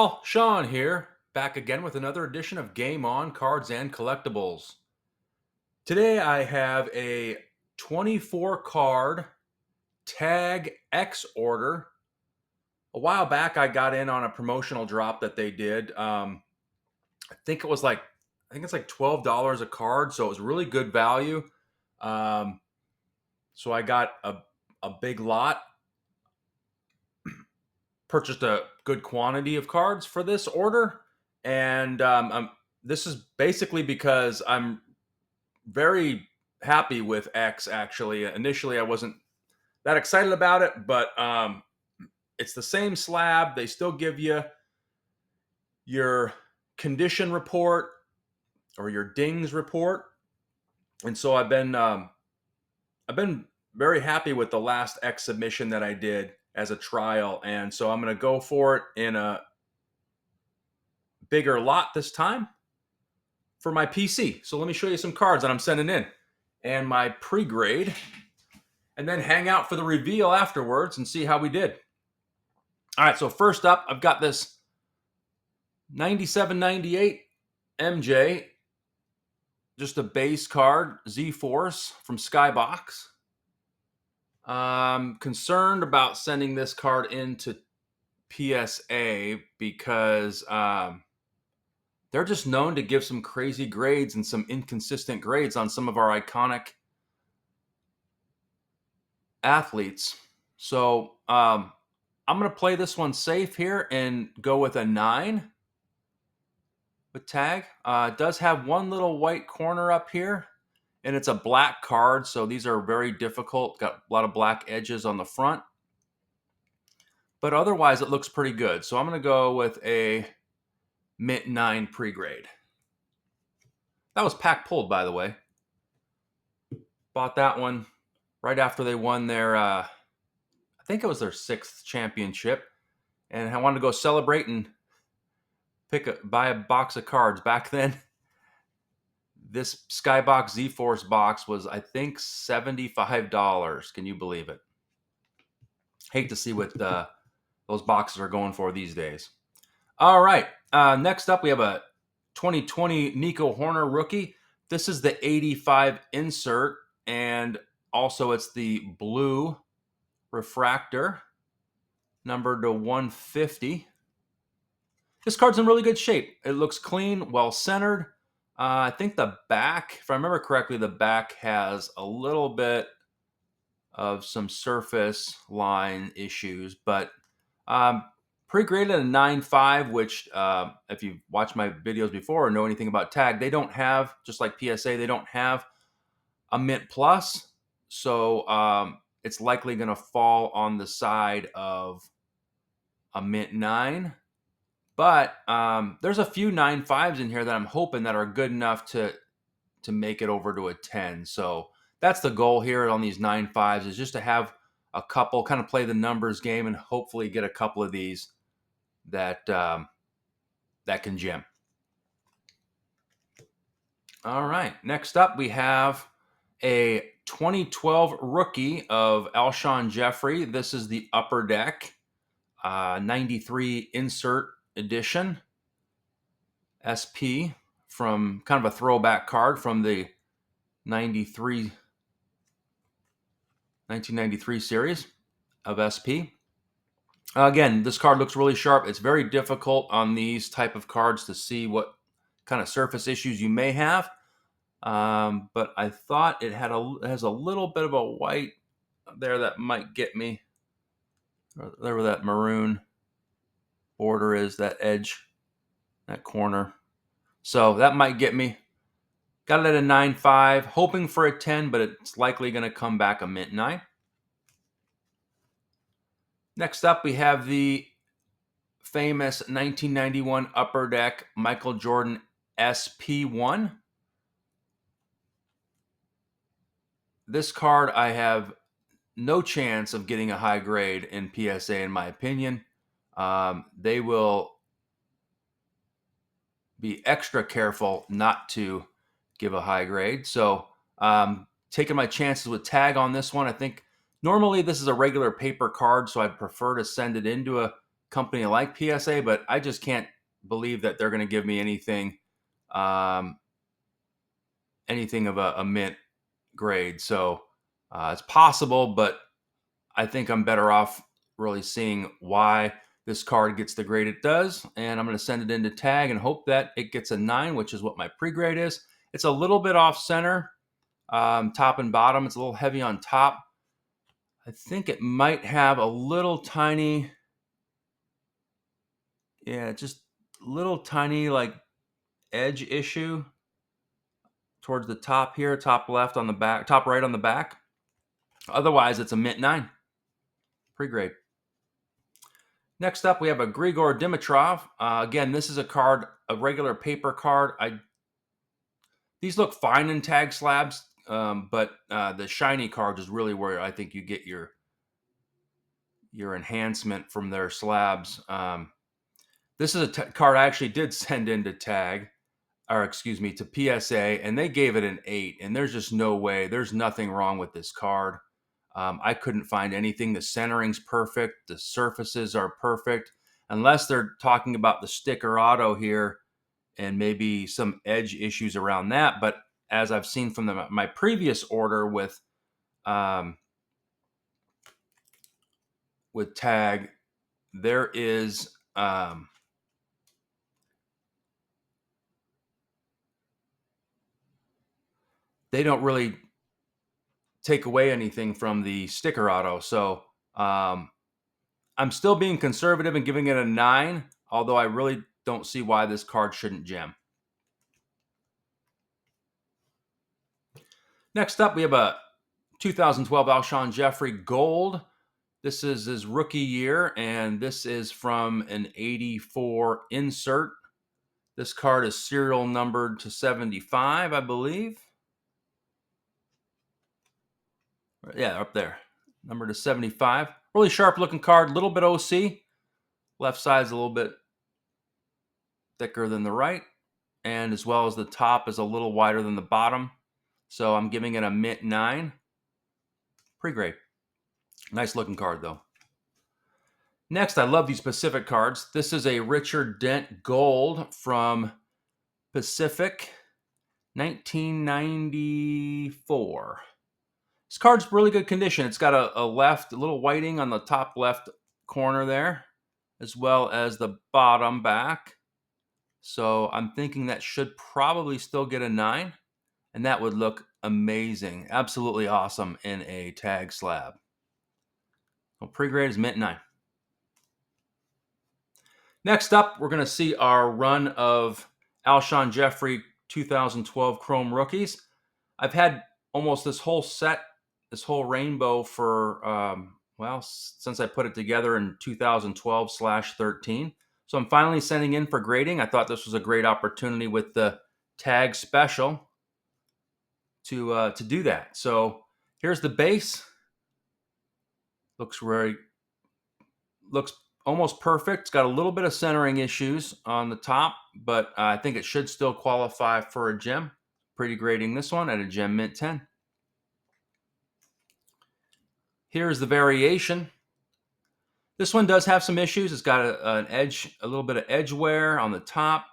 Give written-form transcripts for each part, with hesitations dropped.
pal, Sean here, back again with another edition of Game On Cards and Collectibles. Today I have a 24 card Tag X order. A while back I got in on a promotional drop that they did. I think it was like I think it's like $12 a card, so it was really good value. Um, so I got a big lot, purchased a good quantity of cards for this order, and this is basically because I'm very happy with X. Actually, initially I wasn't that excited about it, but it's the same slab. They still give you your condition report or your dings report, and so I've been very happy with the last X submission that I did as a trial, and so I'm going to go for it in a bigger lot this time for my PC. So let me show you some cards that I'm sending in and my pre-grade, and then hang out for the reveal afterwards and see how we did. All right, so first up, I've got this 97-98 MJ, just a base card, Z-Force from Skybox. I'm concerned about sending this card into PSA because they're just known to give some crazy grades and some inconsistent grades on some of our iconic athletes. So I'm going to play this one safe here and go with a 9 with tag. It does have one little white corner up here, and it's a black card, so these are very difficult. Got a lot of black edges on the front. But otherwise, it looks pretty good. So I'm going to go with a Mint 9 pre-grade. That was pack pulled, by the way. Bought that one right after they won their, I think it was their 6th championship. And I wanted to go celebrate and buy a box of cards. Back then, this Skybox Z-Force box was, I think, $75. Can you believe it? Hate to see what those boxes are going for these days. All right. Next up, we have a 2020 Nico Horner rookie. This is the 85 insert, and also it's the blue refractor, numbered to 150. This card's in really good shape. It looks clean, well centered. I think the back, if I remember correctly, the back has a little bit of some surface line issues, but pre-graded a 9.5, which if you've watched my videos before or know anything about tag, they don't have, just like PSA, they don't have a Mint Plus. So it's likely going to fall on the side of a Mint 9. But there's a few 9.5s in here that I'm hoping that are good enough to make it over to a 10. So that's the goal here on these 9.5s, is just to have a couple, kind of play the numbers game, and hopefully get a couple of these that can gem. All right. Next up, we have a 2012 rookie of Alshon Jeffrey. This is the Upper Deck 93 insert edition SP, from kind of a throwback card from the 1993 series of SP. Again, this card looks really sharp. It's very difficult on these type of cards to see what kind of surface issues you may have. But I thought it has a little bit of a white there that might get me. There where that maroon border is, that edge, that corner. So that might get me. Got it at a 9.5, hoping for a 10, but it's likely going to come back a Mint 9. Next up, we have the famous 1991 Upper Deck Michael Jordan SP1. This card, I have no chance of getting a high grade in PSA, in my opinion. They will be extra careful not to give a high grade. So taking my chances with tag on this one. I think normally this is a regular paper card, so I'd prefer to send it into a company like PSA, but I just can't believe that they're going to give me um, anything of a mint grade. So it's possible, but I think I'm better off really seeing why this card gets the grade it does. And I'm going to send it into tag and hope that it gets a 9, which is what my pre-grade is. It's a little bit off center, top and bottom. It's a little heavy on top. I think it might have a little tiny, yeah, just little tiny like edge issue towards the top here, top left on the back, top right on the back. Otherwise, it's a mint 9 pre-grade. Next up, we have a Grigor Dimitrov. Again, this is a card, a regular paper card. These look fine in tag slabs, but the shiny cards is really where I think you get your enhancement from their slabs. This is a card I actually did send into tag, or excuse me, to PSA, and they gave it an 8. And there's just no way. There's nothing wrong with this card. I couldn't find anything. The centering's perfect. The surfaces are perfect. Unless they're talking about the sticker auto here and maybe some edge issues around that. But as I've seen from my previous order um, with tag, there is they don't really take away anything from the sticker auto. So I'm still being conservative and giving it a 9, although I really don't see why this card shouldn't gem. Next up, we have a 2012 Alshon Jeffrey Gold. This is his rookie year, and this is from an 84 insert. This card is serial numbered to 75, I believe. Yeah, up there. Numbered to 75. Really sharp looking card, little bit OC. Left side's a little bit thicker than the right, and as well as the top is a little wider than the bottom. So I'm giving it a mint 9. Pre-grade. Nice looking card though. Next, I love these Pacific cards. This is a Richard Dent Gold from Pacific 1994. This card's really good condition. It's got a little whiting on the top left corner there, as well as the bottom back. So I'm thinking that should probably still get a 9, and that would look amazing. Absolutely awesome in a tag slab. Well, pre-grade is mint 9. Next up, we're going to see our run of Alshon Jeffrey 2012 Chrome Rookies. I've had almost this whole set, this whole rainbow for, since I put it together in 2012/13. So I'm finally sending in for grading. I thought this was a great opportunity with the tag special to do that. So here's the base. Looks almost perfect. It's got a little bit of centering issues on the top, but I think it should still qualify for a gem. Pretty grading this one at a gem mint 10. Here's the variation. This one does have some issues. It's got a little bit of edge wear on the top.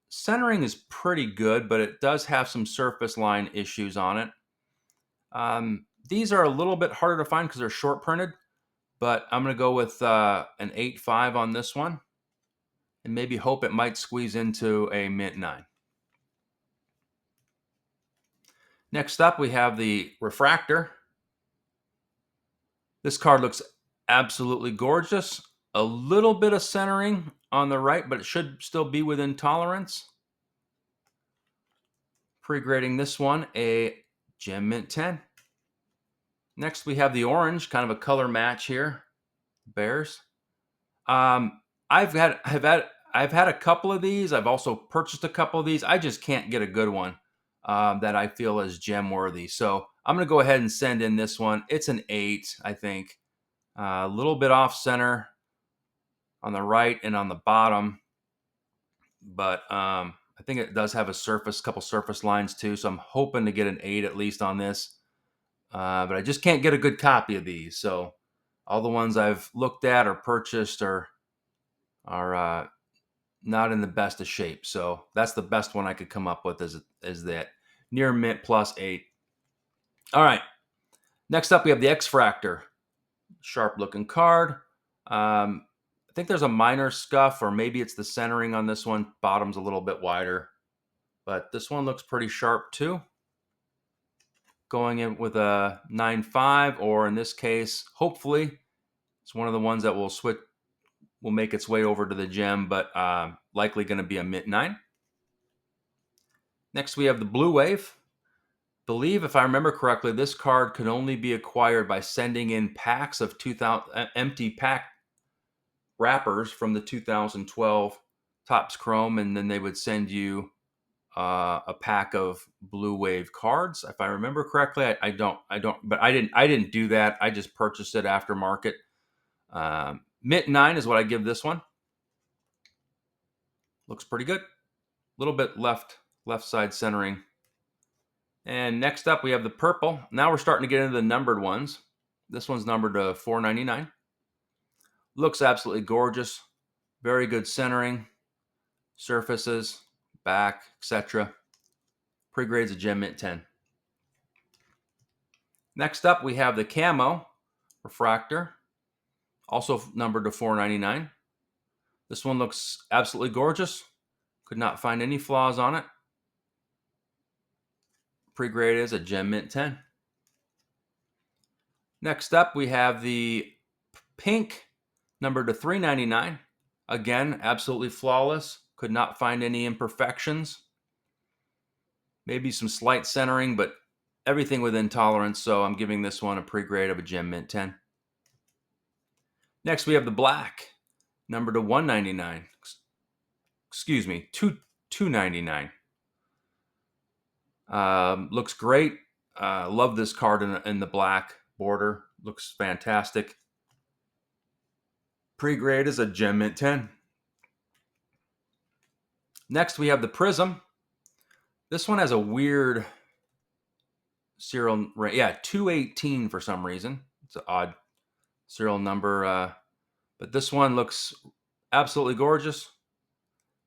Centering is pretty good, but it does have some surface line issues on it. These are a little bit harder to find because they're short printed, but I'm going to go with an 8.5 on this one and maybe hope it might squeeze into a mint 9. Next up, we have the Refractor. This card looks absolutely gorgeous. A little bit of centering on the right, but it should still be within tolerance. Pre-grading this one a gem mint 10. Next, we have the orange, kind of a color match here. Bears. I've had a couple of these. I've also purchased a couple of these. I just can't get a good one that I feel is gem worthy. So I'm going to go ahead and send in this one. It's an 8, I think. A little bit off center on the right and on the bottom, but I think it does have a couple surface lines too. So I'm hoping to get an 8 at least on this, but I just can't get a good copy of these. So All the ones I've looked at or purchased are not in the best of shape. So that's the best one I could come up with is that near mint +8. All right. Next up, we have the X-Fractor. Sharp looking card. I think there's a minor scuff, or maybe it's the centering on this one. Bottom's a little bit wider, but this one looks pretty sharp too. Going in with a 9.5, or in this case, hopefully, it's one of the ones that will make its way over to the gem, but likely going to be a mint 9. Next, we have the Blue Wave. Believe, if I remember correctly, this card could only be acquired by sending in packs of 2000 empty pack wrappers from the 2012 Topps Chrome, and then they would send you a pack of Blue Wave cards. If I remember correctly, I don't, but I didn't do that. I just purchased it aftermarket. Mint 9 is what I give this one. Looks pretty good. A little bit left side centering. And next up, we have the purple. Now we're starting to get into the numbered ones. This one's numbered to 499. Looks absolutely gorgeous. Very good centering, surfaces, back, etc. Pre-grades a gem mint 10. Next up, we have the camo refractor, also numbered to 499. This one looks absolutely gorgeous. Could not find any flaws on it. Pre-grade is a gem mint 10. Next up, we have the pink, numbered to 399. Again, absolutely flawless. Could not find any imperfections. Maybe some slight centering, but everything within tolerance. So I'm giving this one a pre-grade of a gem mint 10. Next, we have the black, numbered to 199. Excuse me, 299. Looks great. Love this card in the black border. Looks fantastic. Pre-grade is a gem mint 10. Next, we have the Prism. This one has a weird serial, yeah, 218 for some reason. It's an odd serial number, but this one looks absolutely gorgeous.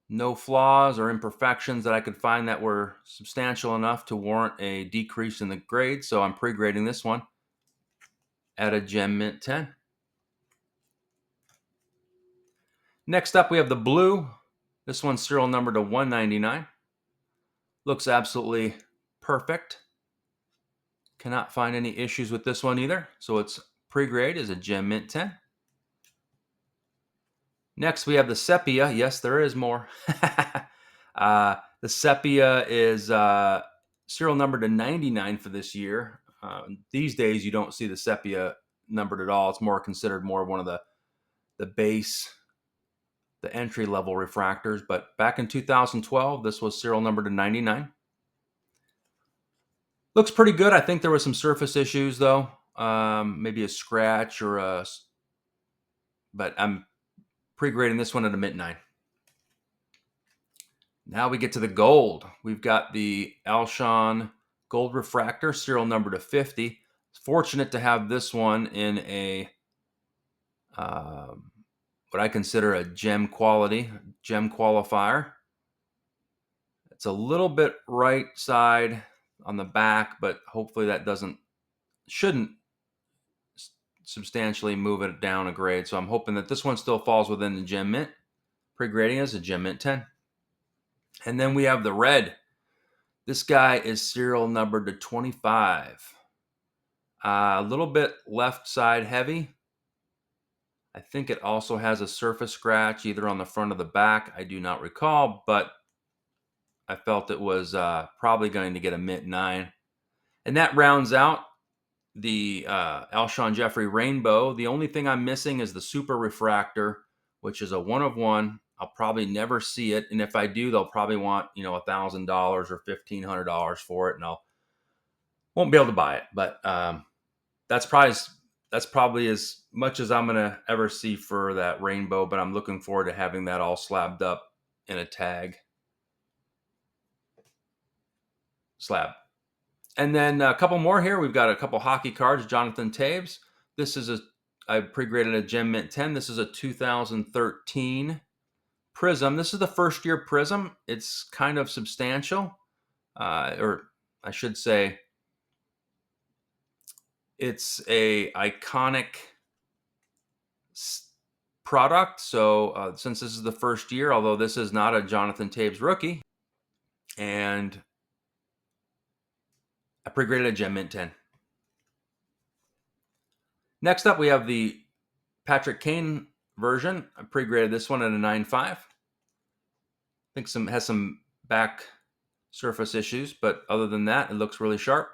No flaws or imperfections that I could find that were substantial enough to warrant a decrease in the grade. So I'm pre-grading this one at a gem mint 10. Next up, we have the blue. This one's serial number to 199. Looks absolutely perfect. Cannot find any issues with this one either. So its pre-grade is a gem mint 10. Next, we have the sepia. Yes, there is more. The sepia is serial number to 99 for this year. These days, you don't see the sepia numbered at all. It's more considered more one of the base, the entry level refractors. But back in 2012, this was serial number to 99. Looks pretty good. I think there was some surface issues though, maybe a scratch but I'm pre-grading this one at a mint 9. Now we get to the gold. We've got the Alshon Gold Refractor, serial number to 50. Fortunate to have this one in a what I consider a gem quality, gem qualifier. It's a little bit right side on the back, but hopefully that shouldn't substantially move it down a grade. So I'm hoping that this one still falls within the gem mint. Pre-grading as a gem mint 10. And then we have the red. This guy is serial numbered to 25. A little bit left side heavy. I think it also has a surface scratch either on the front or the back. I do not recall, but I felt it was probably going to get a mint 9. And that rounds out the Alshon Jeffrey Rainbow. The only thing I'm missing is the Super Refractor, which is a 1 of 1. I'll probably never see it, and if I do, they'll probably want $1,000 or $1,500 for it, and won't be able to buy it. But that's probably as much as I'm gonna ever see for that rainbow. But I'm looking forward to having that all slabbed up in a tag slab. And then a couple more here. We've got a couple hockey cards. Jonathan Toews. This is a I pre-graded a Gem Mint 10. This is a 2013 Prism. This is the first year Prism. It's kind of substantial, or I should say, it's a iconic product. So since this is the first year, although this is not a Jonathan Toews rookie, and I pre-graded a Gem Mint 10. Next up, we have the Patrick Kane version. I pre-graded this one at a 9.5. I think has some back surface issues, but other than that, it looks really sharp.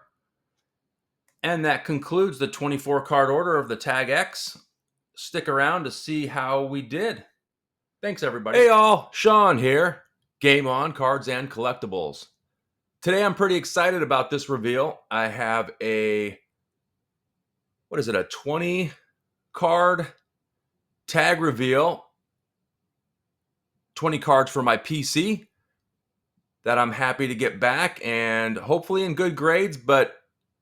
And that concludes the 24 card order of the Tag X. Stick around to see how we did. Thanks, everybody. Hey, y'all. Sean here. Game On Cards and Collectibles. Today, I'm pretty excited about this reveal. I have a 20 card tag reveal. 20 cards for my PC that I'm happy to get back, and hopefully in good grades, but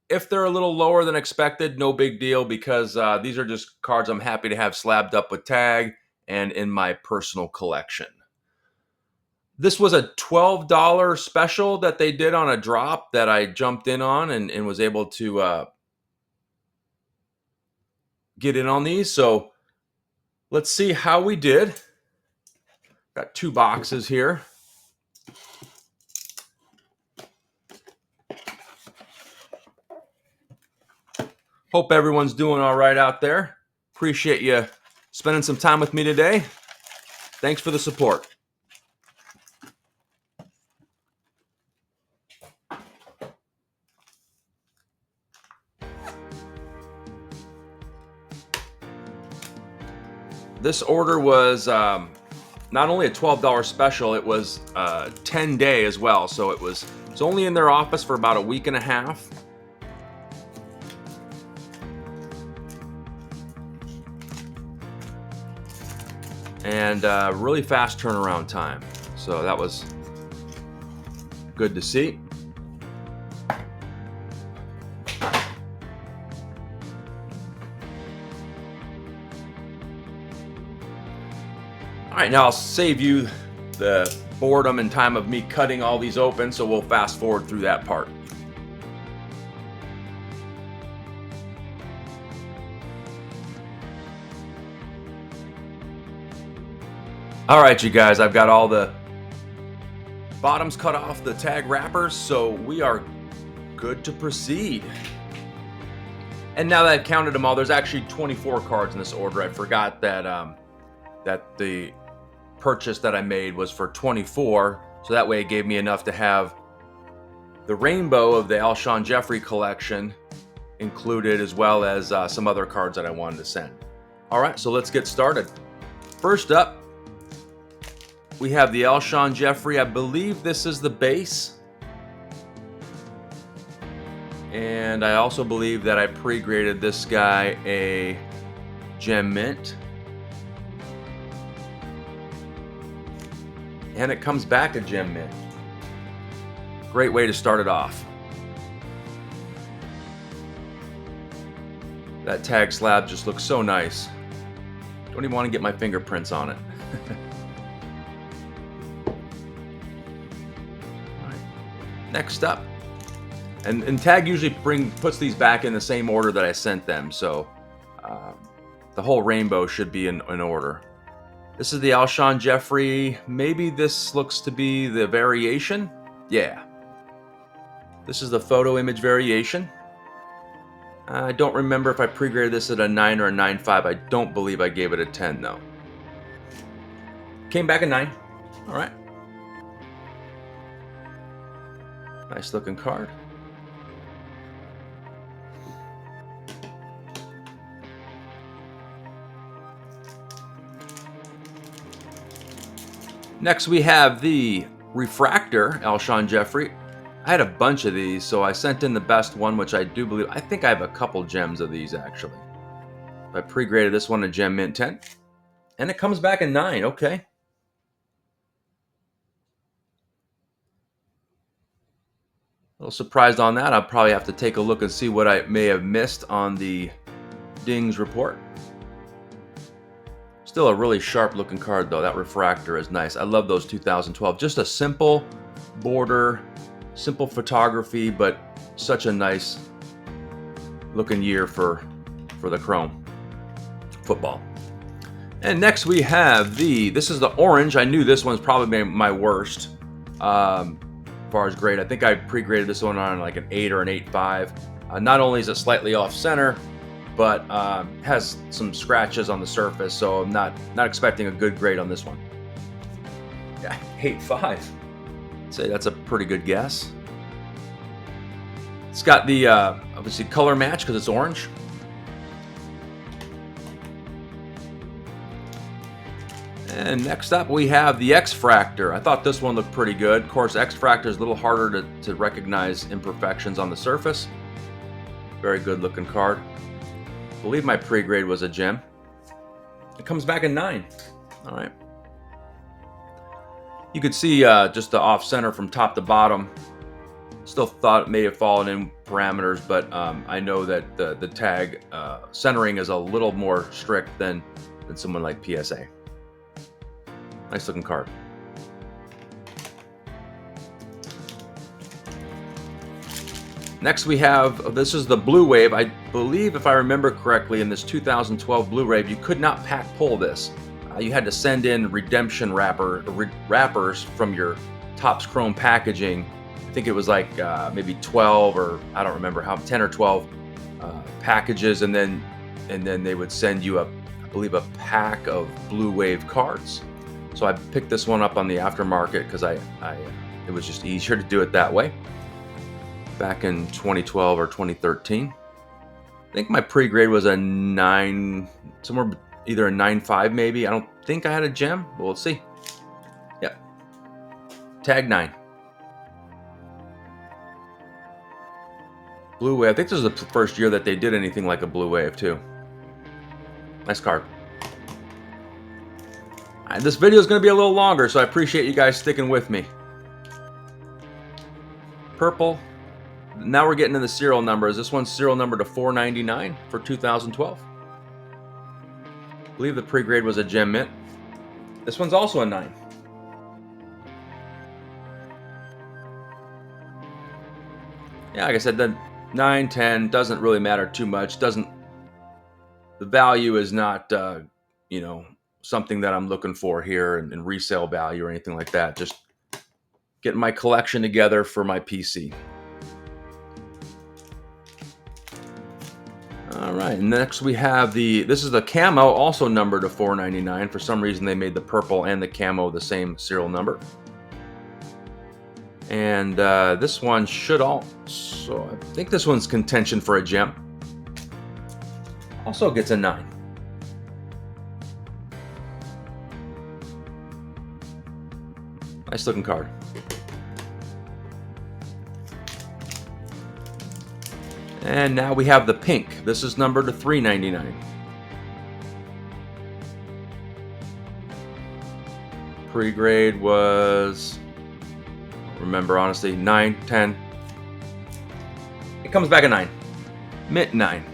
if they're a little lower than expected, no big deal, because these are just cards I'm happy to have slabbed up with tag and in my personal collection. This was a $12 special that they did on a drop that I jumped in on and was able to get in on these. So let's see how we did. Got 2 boxes here. Hope everyone's doing all right out there. Appreciate you spending some time with me today. Thanks for the support. This order was not only a $12 special, it was 10-day as well. So it's only in their office for about a week and a half. And really fast turnaround time. So that was good to see. All right, now I'll save you the boredom and time of me cutting all these open, so we'll fast forward through that part. All right, you guys, I've got all the bottoms cut off the tag wrappers, so we are good to proceed. And now that I've counted them all, there's actually 24 cards in this order. I forgot that that the purchase that I made was for 24, so that way it gave me enough to have the rainbow of the Alshon Jeffrey collection included, as well as some other cards that I wanted to send. All right, so let's get started. First up, we have the Alshon Jeffrey. I believe this is the base. And I also believe that I pre-graded this guy a Gem Mint. And it comes back a Gem Mint. Great way to start it off. That tag slab just looks so nice. Don't even want to get my fingerprints on it. All right. Next up. And Tag usually puts these back in the same order that I sent them, so the whole rainbow should be in order. This is the Alshon Jeffrey. Maybe this looks to be the variation. Yeah. This is the photo image variation. I don't remember if I pre-graded this at a 9 or a 9.5. I don't believe I gave it a 10, though. Came back a 9. All right. Nice looking card. Next, we have the Refractor Alshon Jeffrey. I had a bunch of these, so I sent in the best one, which I do believe. I think I have a couple gems of these, actually. I pre-graded this one a Gem Mint 10. And it comes back a 9. Okay. A little surprised on that. I'll probably have to take a look and see what I may have missed on the Dings report. Still a really sharp looking card though. That refractor is nice. I love those 2012. Just a simple border, simple photography, but such a nice looking year for the Chrome football. And next we have this is the orange. I knew this one's probably my worst as far as grade. I think I pre-graded this one on like an 8 or an 8.5. Not only is it slightly off center, but has some scratches on the surface, so I'm not expecting a good grade on this one. Yeah, 8.5. I'd say that's a pretty good guess. It's got the obviously color match because it's orange. And next up we have the X-Fractor. I thought this one looked pretty good. Of course, X-Fractor is a little harder to recognize imperfections on the surface. Very good looking card. I believe my pre-grade was a gem. It comes back in 9. All right. You could see just the off-center from top to bottom. Still thought it may have fallen in parameters, but I know that the tag centering is a little more strict than someone like PSA. Nice looking card. Next we have, this is the Blue Wave. I believe, if I remember correctly, in this 2012 Blue Wave, you could not pack pull this. You had to send in redemption wrappers from your Topps Chrome packaging. I think it was like maybe 12 or I don't remember how, 10 or 12 packages, and then they would send you I believe a pack of Blue Wave cards. So I picked this one up on the aftermarket because it was just easier to do it that way. Back in 2012 or 2013. I think my pre-grade was a 9, somewhere either a 9.5 maybe. I don't think I had a gem, but we'll see. Yep. Tag 9. Blue Wave. I think this is the first year that they did anything like a Blue Wave too. Nice card. This video is going to be a little longer, so I appreciate you guys sticking with me. Purple. Now we're getting to the serial numbers. This one's serial number to 499 for 2012. I believe the pre-grade was a gem mint. This one's also a 9. Yeah, like I said, the 9, 10 doesn't really matter too much. The value is not, something that I'm looking for here in resale value or anything like that. Just getting my collection together for my PC. All right, next we have this is the camo, also numbered to 499. For some reason, they made the purple and the camo the same serial number. And this one should also, I think this one's contention for a gem. Also gets a 9. Nice looking card. And now we have the pink. This is numbered to 399. Pre-grade was, I don't remember honestly, 9, 10. It comes back a 9. Mint 9.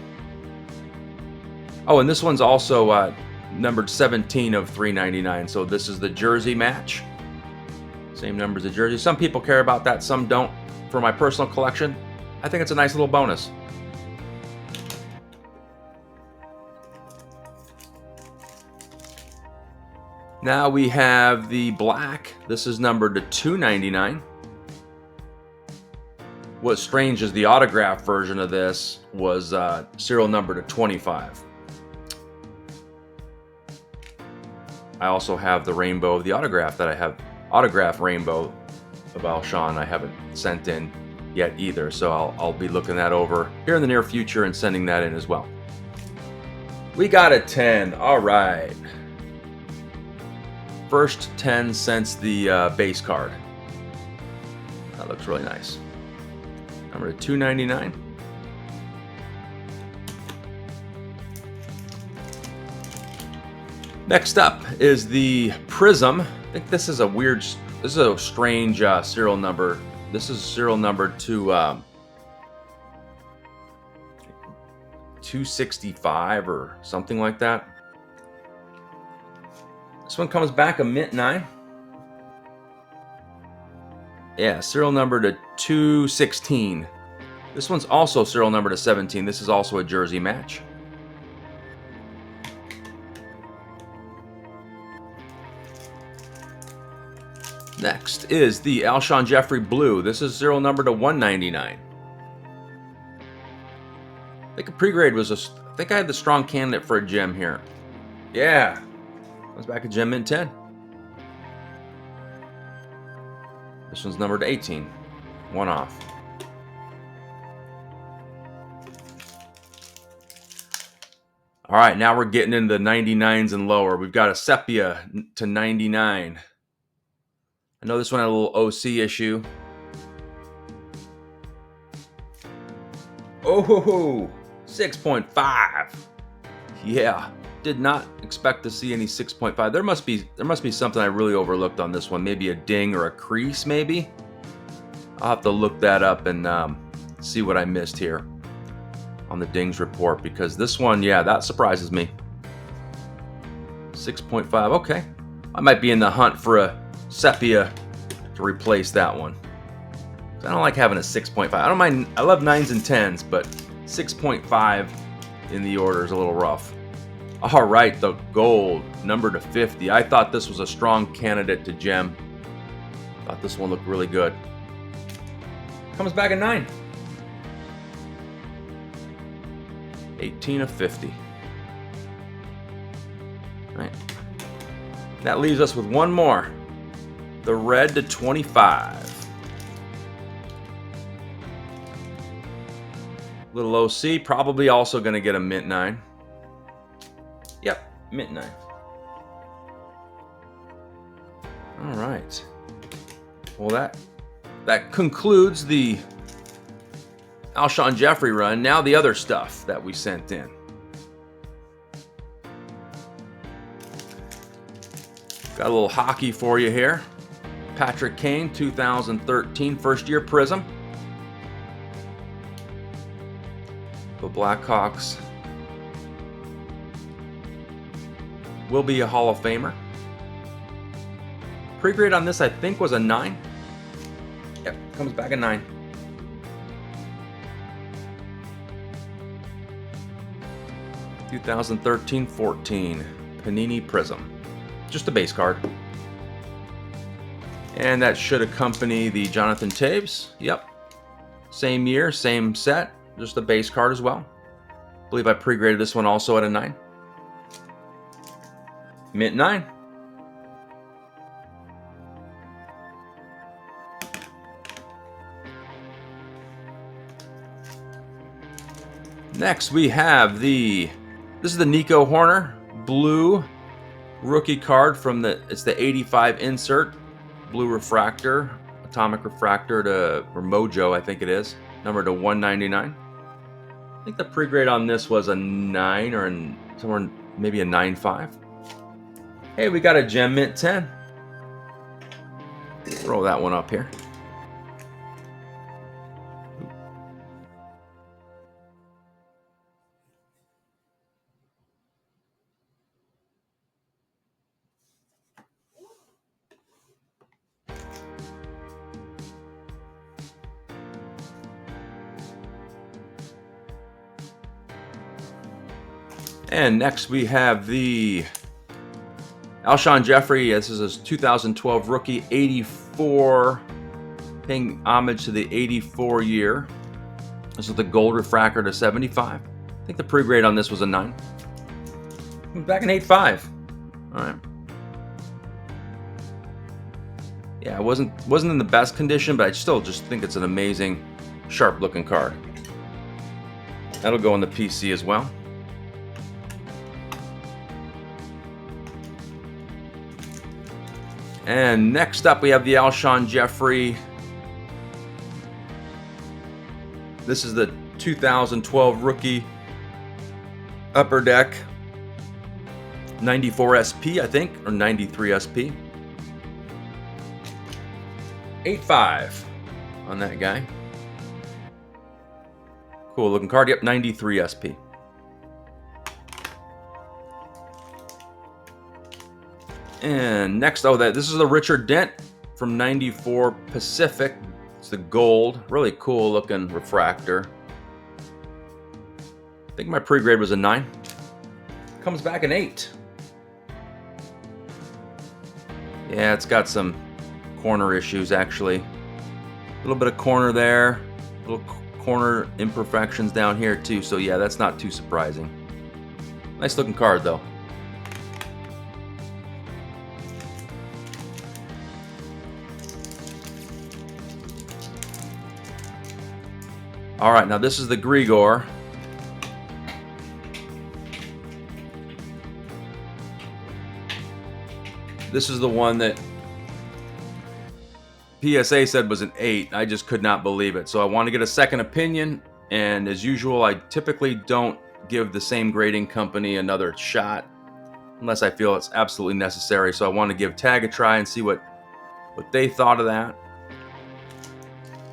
Oh, and this one's also numbered 17 of 399. So this is the jersey match. Same number as the jersey. Some people care about that, some don't. For my personal collection, I think it's a nice little bonus. Now we have the black. This is numbered to 299. What's strange is the autograph version of this was serial number to 25. I also have the rainbow of the autograph that I have, autograph rainbow of Alshon I haven't sent in yet either, so I'll be looking that over here in the near future and sending that in as well. We got a 10. All right. First 10 since the base card. That looks really nice. Number 299. Next up is the Prism. I think this is a strange serial number. This is serial number to 265 or something like that. This one comes back a mint 9. Yeah, serial number to 216. This one's also serial number to 17. This is also a jersey match. Next is the Alshon Jeffrey Blue. This is serial number to 199. I think a pre-grade was I think I had the strong candidate for a gem here. Yeah. Comes back a gem mint 10. This one's numbered to 18. One off. All right, now we're getting into the 99s and lower. We've got a Sepia to 99. I know this one had a little OC issue. Oh, 6.5. Yeah, did not expect to see any 6.5. There must be something I really overlooked on this one. Maybe a ding or a crease, maybe. I'll have to look that up and see what I missed here on the dings report, because this one, yeah, that surprises me. 6.5. Okay, I might be in the hunt for a Sepia to replace that one. I don't like having a 6.5. I don't mind. I love 9s and 10s, but 6.5 in the order is a little rough. All right, the gold, number to 50. I thought this was a strong candidate to gem. Thought this one looked really good. Comes back at 9. 18 of 50. All right. That leaves us with one more. The red to 25. Little OC, probably also going to get a mint 9. Yep, mint 9. All right. Well, that concludes the Alshon Jeffrey run. Now the other stuff that we sent in. Got a little hockey for you here. Patrick Kane, 2013 first year Prism. The Blackhawks will be a Hall of Famer. Pre-grade on this, I think, was a 9. Yep, comes back a 9. – 2013-14 Panini Prism. Just a base card. And that should accompany the Jonathan Toews. Yep. Same year, same set. Just a base card as well. I believe I pre-graded this one also at a 9. Mint 9. Next we have this is the Nico Horner blue rookie card from it's the 85 insert, blue refractor, atomic refractor or Mojo, I think it is, number to 199. I think the pre-grade on this was a 9 or somewhere maybe a 9.5. Hey, we got a gem mint 10. Throw that one up here. And next we have the Alshon Jeffrey. This is his 2012 rookie, 84, paying homage to the 84 year. This is the gold refractor to 75. I think the pre-grade on this was a 9. Back in 8.5. All right. Yeah, it wasn't in the best condition, but I still just think it's an amazing, sharp-looking card. That'll go on the PC as well. And next up, we have the Alshon Jeffrey. This is the 2012 rookie upper deck. 94 SP, I think, or 93 SP. 8.5 on that guy. Cool looking card. Yep, 93 SP. And next, oh, this is the Richard Dent from 94 Pacific. It's the gold. Really cool looking refractor. I think my pre-grade was a 9. Comes back an 8. Yeah, it's got some corner issues, actually. A little bit of corner there. Little corner imperfections down here, too. So, yeah, that's not too surprising. Nice looking card, though. All right, now this is the Grigor. This is the one that PSA said was an 8. I just could not believe it. So I want to get a second opinion. And as usual, I typically don't give the same grading company another shot unless I feel it's absolutely necessary. So I want to give Tag a try and see what they thought of that.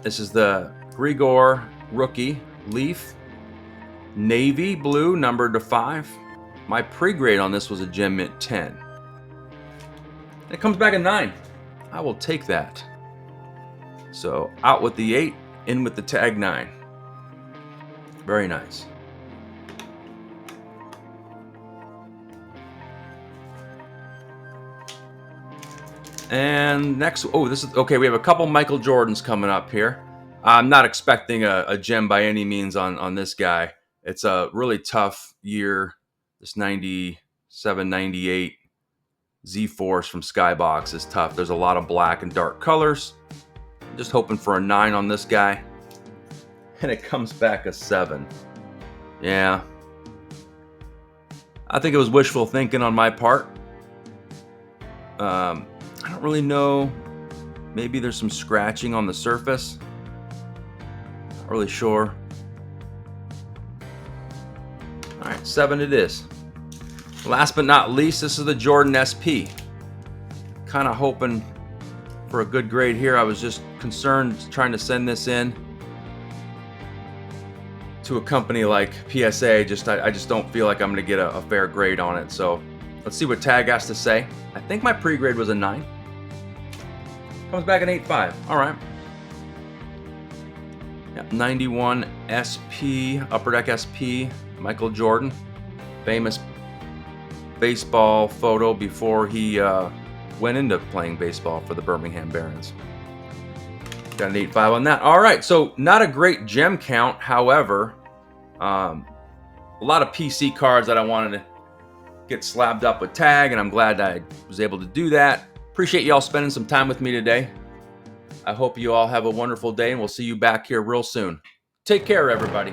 This is the Grigor Rookie Leaf. Navy blue, numbered to 5. My pre-grade on this was a Gem Mint 10. And it comes back a 9. I will take that. So out with the 8, in with the Tag 9. Very nice. And next, oh, this is okay. We have a couple Michael Jordans coming up here. I'm not expecting a gem by any means on this guy. It's a really tough year. This 97, 98 Z-Force from Skybox is tough. There's a lot of black and dark colors. I'm just hoping for a 9 on this guy. And it comes back a 7. Yeah. I think it was wishful thinking on my part. I don't really know. Maybe there's some scratching on the surface. Not really sure. All right, 7 it is. Last but not least, this is the Jordan SP. Kind of hoping for a good grade here. I was just concerned trying to send this in to a company like PSA. I just don't feel like I'm going to get a fair grade on it. So let's see what Tag has to say. I think my pre-grade was a 9. Comes back an 8.5. All right. Yep, 91 SP, Upper Deck SP, Michael Jordan. Famous baseball photo before he went into playing baseball for the Birmingham Barons. Got an 8.5 on that. All right, so not a great gem count. However, a lot of PC cards that I wanted to get slabbed up with Tag, and I'm glad I was able to do that. Appreciate you all spending some time with me today. I hope you all have a wonderful day, and we'll see you back here real soon. Take care, everybody.